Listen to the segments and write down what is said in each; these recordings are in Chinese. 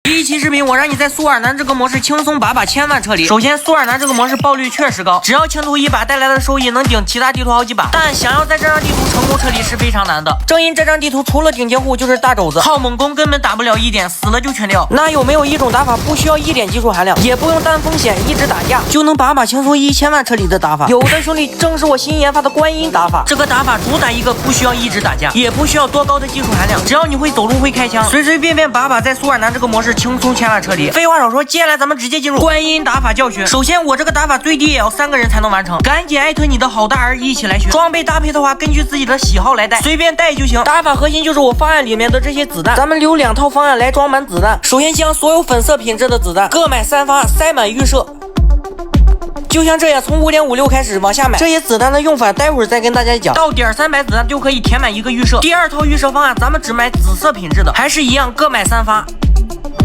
第一期视频，我让你在苏尔南这个模式轻松把千万撤离。首先，苏尔南这个模式爆率确实高，只要清图一把带来的收益能顶其他地图好几把。但想要在这张地图成功撤离是非常难的。正因这张地图除了顶级户就是大肘子，靠猛攻根本打不了1点，死了就全掉。那有没有一种打法不需要1点技术含量，也不用担风险，一直打架就能把轻松1000万撤离的打法？有的兄弟，正是我新研发的观音打法。这个打法主打一个不需要一直打架，也不需要多高的技术含量，只要你会走路会开枪，随随便便把在苏尔南这个模式轻松1000万撤离。废话少说，接下来咱们直接进入观音打法教学。首先，我这个打法最低也要3个人才能完成，赶紧艾特你的好大儿一起来学。装备搭配的话，根据自己的喜好来带，随便带就行。打法核心就是我方案里面的这些子弹，咱们留2套方案来装满子弹。首先将所有粉色品质的子弹各买3发，塞满预设。就像这样，从5.56开始往下买。这些子弹的用法待会儿再跟大家讲。到点300子弹就可以填满一个预设。第2套预设方案，咱们只买紫色品质的，还是一样各买3发。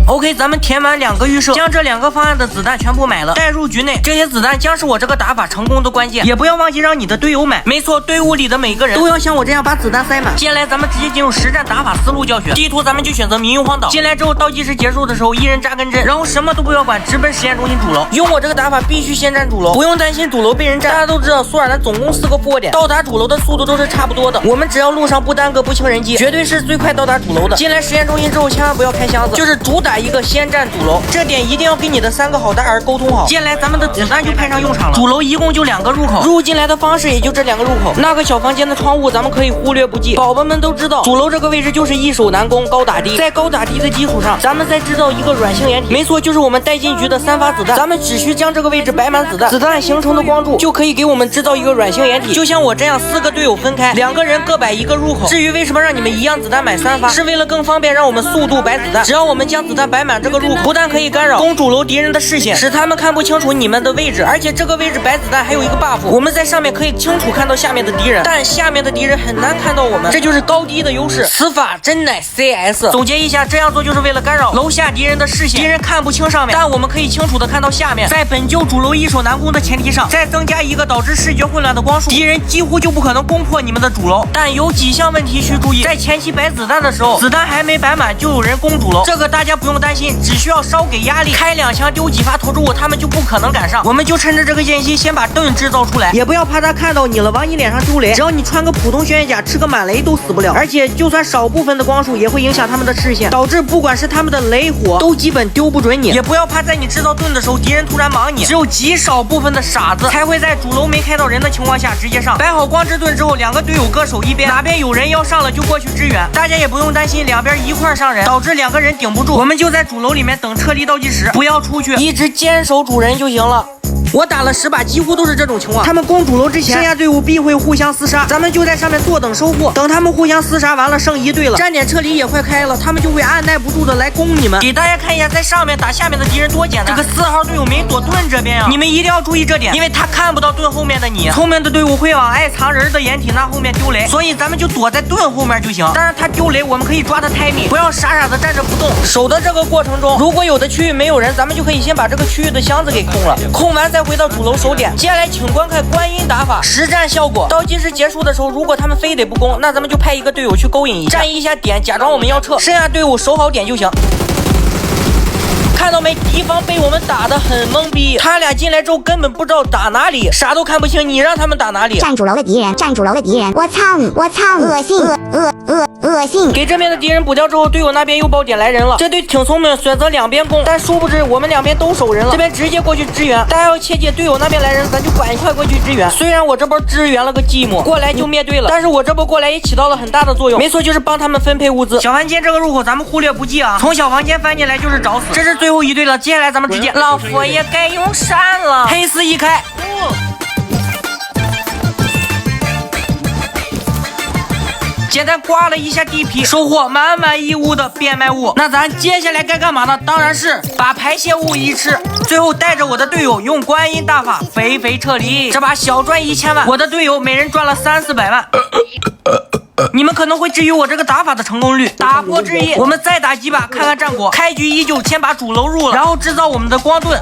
OK， 咱们填满2个预设，将这2个方案的子弹全部买了，带入局内。这些子弹将是我这个打法成功的关键，也不要忘记让你的队友买。没错，队伍里的每个人都要像我这样把子弹塞满。接下来咱们直接进入实战打法思路教学。地图咱们就选择民用荒岛。进来之后，倒计时结束的时候，一人扎根针，然后什么都不要管，直奔实验中心主楼。用我这个打法必须先占主楼，不用担心主楼被人占。大家都知道苏尔南总共4个复活点，到达主楼的速度都是差不多的。我们只要路上不耽搁不清人机，绝对是最快到达主楼的。进来实验中心之后，千万不要开箱子，就是主打一个先占主楼，这点一定要跟你的3个好大儿沟通好。接下来咱们的子弹就派上用场了。主楼一共就2个入口，入进来的方式也就这2个入口。那个小房间的窗户咱们可以忽略不计。宝宝们都知道，主楼这个位置就是易守难攻，高打低。在高打低的基础上，咱们再制造一个软性掩体。没错，就是我们带进局的3发子弹。咱们只需将这个位置摆满子弹，子弹形成的光柱就可以给我们制造一个软性掩体。就像我这样4个队友分开，2个人各摆1个入口。至于为什么让你们一样子弹买3发，是为了更方便让我们速度摆子弹。只要我们将子弹摆满这个入口，不但可以干扰攻主楼敌人的视线，使他们看不清楚你们的位置，而且这个位置摆子弹还有一个 buff， 我们在上面可以清楚看到下面的敌人，但下面的敌人很难看到我们，这就是高低的优势。此法真乃 CS。 总结一下，这样做就是为了干扰楼下敌人的视线，敌人看不清上面，但我们可以清楚的看到下面。在本就主楼易守难攻的前提上，再增加一个导致视觉混乱的光束，敌人几乎就不可能攻破你们的主楼。但有几项问题需注意，在前期摆子弹的时候，子弹还没摆满就有人攻主楼，这个大家不用担心，只需要稍给压力，开2枪丢几发投掷物，他们就不可能赶上。我们就趁着这个间隙先把盾制造出来，也不要怕他看到你了往你脸上丢雷，只要你穿个普通轩辕甲吃个满雷都死不了，而且就算少部分的光束也会影响他们的视线，导致不管是他们的雷火都基本丢不准你。也不要怕在你制造盾的时候敌人突然盲你，只有极少部分的傻子才会在主楼没开到人的情况下直接上。摆好光之盾之后，2个队友各守一边，哪边有人要上了就过去支援。大家也不用担心两边一块上人导致2个人顶不住，我们就在主楼里面等撤离倒计时，不要出去，一直坚守主人就行了。我打了10把，几乎都是这种情况。他们攻主楼之前，剩下队伍必会互相厮杀，咱们就在上面坐等收获。等他们互相厮杀完了，剩1队了，站点撤离也快开了，他们就会按耐不住的来攻你们。给大家看一下，在上面打下面的敌人多简单。这个4号队友没躲盾这边啊，你们一定要注意这点，因为他看不到盾后面的你。聪明的队伍会往爱藏人的掩体那后面丢雷，所以咱们就躲在盾后面就行。当然他丢雷，我们可以抓他timing，不要傻傻的站着不动。守的这个过程中，如果有的区域没有人，咱们就可以先把这个区域的箱子给空了，空完再回到主楼守点。接下来请观看观音打法实战效果。倒计时结束的时候，如果他们非得不攻，那咱们就派1个队友去勾引一下，站一下点，假装我们要撤，剩下队伍守好点就行。看到没？敌方被我们打得很懵逼，他俩进来之后根本不知道打哪里，啥都看不清，你让他们打哪里？占主楼的敌人，占主楼的敌人，我操你，我操，恶心，恶心！给这边的敌人补掉之后，队友那边又爆点来人了，这队挺聪明，选择2边攻，但殊不知我们2边都守人了，这边直接过去支援。大家要切记，队友那边来人，咱就赶快过去支援。虽然我这波支援了个寂寞，过来就灭队了，但是我这波过来也起到了很大的作用。没错，就是帮他们分配物资。小房间这个入口咱们忽略不计啊，从小房间翻进来就是找死。这是最后1队了，接下来咱们直接，老佛爷该用闪了，黑丝一开。简单刮了一下地皮，收获满满一屋的变卖物。那咱接下来该干嘛呢？当然是把排泄物一吃，最后带着我的队友用观音大法肥肥撤离。这把小赚1000万，我的队友每人赚了300-400万。你们可能会质疑我这个打法的成功率，打破质疑，我们再打几把看看战果。开局依旧先把主楼入了，然后制造我们的光盾。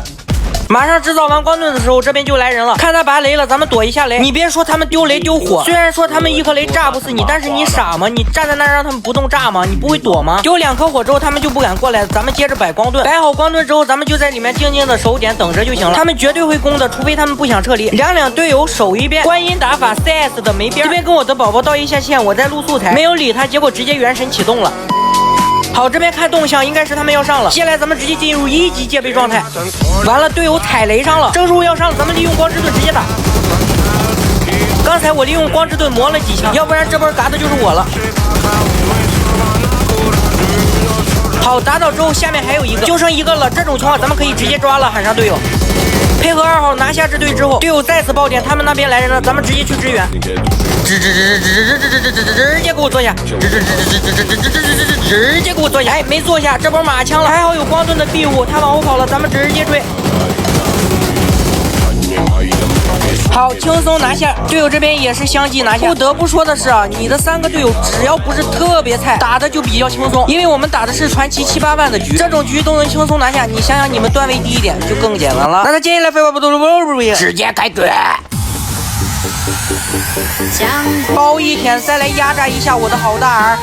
马上制造完光盾的时候，这边就来人了。看他拔雷了，咱们躲一下雷。你别说他们丢雷丢火，虽然说他们一颗雷炸不死你，但是你傻吗？你站在那儿让他们不动炸吗？你不会躲吗？丢2颗火之后，他们就不敢过来。咱们接着摆光盾，摆好光盾之后，咱们就在里面静静的守点等着就行了。他们绝对会攻的，除非他们不想撤离。两队友守一遍，观音打法 CS 的没边。这边跟我的宝宝道一下歉，我在录素材，没有理他，结果直接元神启动了。好，这边看动向，应该是他们要上了。接下来咱们直接进入1级戒备状态。完了，队友踩雷上了，正数要上了，咱们利用光之盾直接打。刚才我利用光之盾磨了几枪，要不然这波嘎的就是我了。好，打倒之后下面还有一个，就剩一个了。这种情况咱们可以直接抓了，喊上队友。配合2号拿下这队之后，队友再次爆点，他们那边来人了，咱们直接去支援。直接给我坐下，直接给我坐下。哎，没坐下，这波马枪了，还好有光盾的庇护，他往后跑了，咱们直接追。好，轻松拿下，队友这边也是相继拿下。不得不说的是啊，你的3个队友只要不是特别菜，打的就比较轻松，因为我们打的是传奇7、8万的局，这种局都能轻松拿下。你想想，你们段位低一点就更简单了。那他接下来废话不多说，直接开怼。包一天再来压榨一下我的好大儿，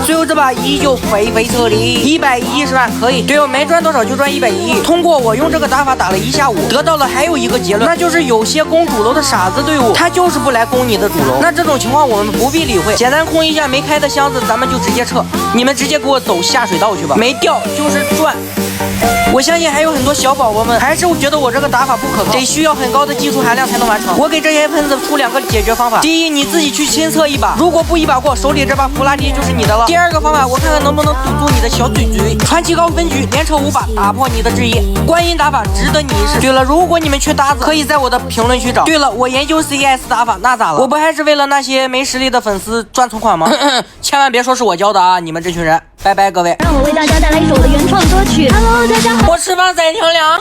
最后这把依旧飞飞车里110万可以，队友没赚多少就赚110亿。通过我用这个打法打了1下午，得到了还有一个结论，那就是有些攻主楼的傻子队伍，他就是不来攻你的主楼。那这种情况我们不必理会，简单空一下没开的箱子，咱们就直接撤。你们直接给我走下水道去吧，没掉就是赚。我相信还有很多小宝宝们还是觉得我这个打法不可靠，得需要很高的技术含量才能完成。我给这些喷子出2个解决方法：第一，你自己去亲测一把，如果不一把过，手里这把弗拉迪就是你的了。第2个方法，我看看能不能堵住你的小嘴嘴。传奇高分局连撤5把，打破你的质疑。观音打法值得你一试。对了，如果你们缺搭子，可以在我的评论区找。对了，我研究 CS 打法，那咋了？我不还是为了那些没实力的粉丝赚存款吗？千万别说是我教的啊，你们这群人。拜拜，各位。让我为大家带来一首我的原创歌曲。Hello， 大家好，我吃饭再停凉。